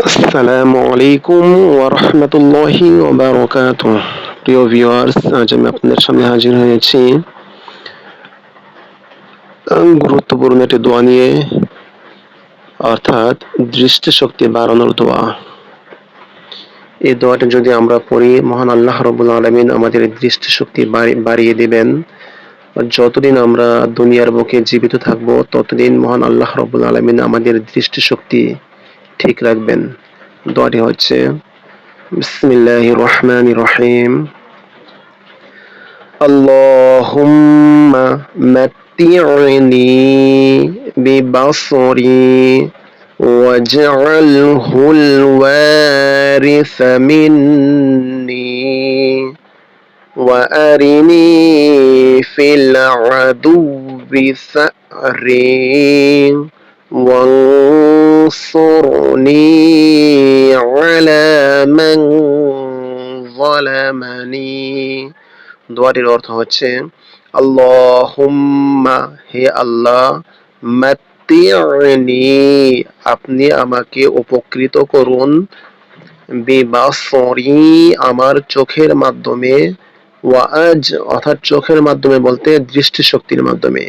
আসসালামু আলাইকুম ওয়া রাহমাতুল্লাহি ওয়া বারাকাতুহু। প্রিয় ভিউয়ার্স, আজ আমি আপনাদের সামনে হাজির হয়েছি গুরুত্বপূর্ণ একটি দোয়া নিয়ে, অর্থাৎ দৃষ্টিশক্তি বাড়ানোর দোয়া। এই দোয়াটা যদি আমরা পড়ি, মহান আল্লাহ রাব্বুল আলামিন আমাদের দৃষ্টিশক্তি বাড়িয়ে দিবেন। যতদিন আমরা দুনিয়ার বুকে জীবিত থাকব, ততদিন মহান আল্লাহ রাব্বুল আলামিন আমাদের দৃষ্টিশক্তি ঠিক রাখবেন। দোয়াটি হচ্ছে বিসমিল্লাহির রহমানির রহিম। আল্লাহুম্মা মাত্তি'নি বিবাসরি ওয়াজ'আলহুল ওয়ারিসা মিন্নি وأرني في العدو ثأري وانصرني على من ظلمني। দোয়াটির অর্থ হচ্ছে, আল্লাহুম্মা, হে আল্লাহ, মাত্তি'নি, আপনি আমাকে উপকৃত করুন, বিবাসরি, আমার চোখের মাধ্যমে, ওয়াজ, অর্থাৎ চোখের মাধ্যমে বলতে দৃষ্টিশক্তির মাধ্যমে।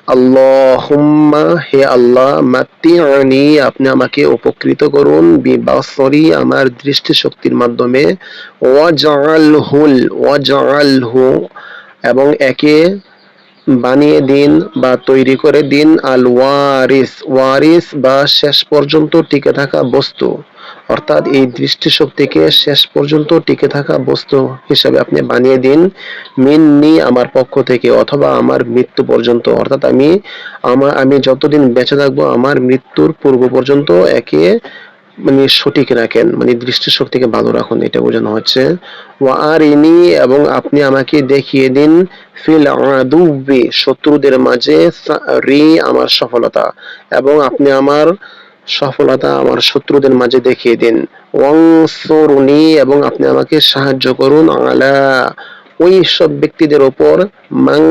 আল্লাহুম্মা, হে আল্লাহ, মাত্তি'নি, আপনি আমাকে উপকৃত করুন, বিবাসরি, আমার দৃষ্টিশক্তির মাধ্যমে, ওয়াজআলহু, এবং একে বানিয়ে দিন বা তৈরি করে দিন, আল ওয়ারিস, ওয়ারিস বা শেষ পর্যন্ত টিকে থাকা বস্তু, অর্থাৎ এই দৃষ্টিশক্তিকে শেষ পর্যন্ত টিকে থাকা বস্তু হিসাবে আপনি বানিয়ে দিন, মিন্নি, আমার পক্ষ থেকে, অথবা আমার মৃত্যু পর্যন্ত, অর্থাৎ আমি যতদিন বেঁচে থাকবো, আমার মৃত্যুর পূর্ব পর্যন্ত একে সঠিক রাখেন, দৃষ্টিশক্তিকে ভালো রাখুন, এটা বোঝানো হচ্ছে। ওয়ারিনি, এবং আপনি আমাকে দেখিয়ে দিন, ফিল আদুবি, শত্রুদের মাঝে, রি, আমার সফলতা, এবং আপনি আমার সফলতা আমার শত্রুদের মাঝে দেখিয়ে দিন। ওয়ানসুরনি, এবং আপনি আমাকে সাহায্য করুন, আলা, ওই সব ব্যক্তিদের উপর, মান,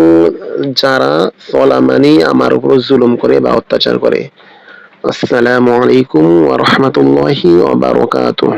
যারা সলামানি, আমার উপর জুলুম করে বা অত্যাচার করে। আসসালামু আলাইকুম ওয়া রাহমাতুল্লাহি ওয়া বারাকাতুহু।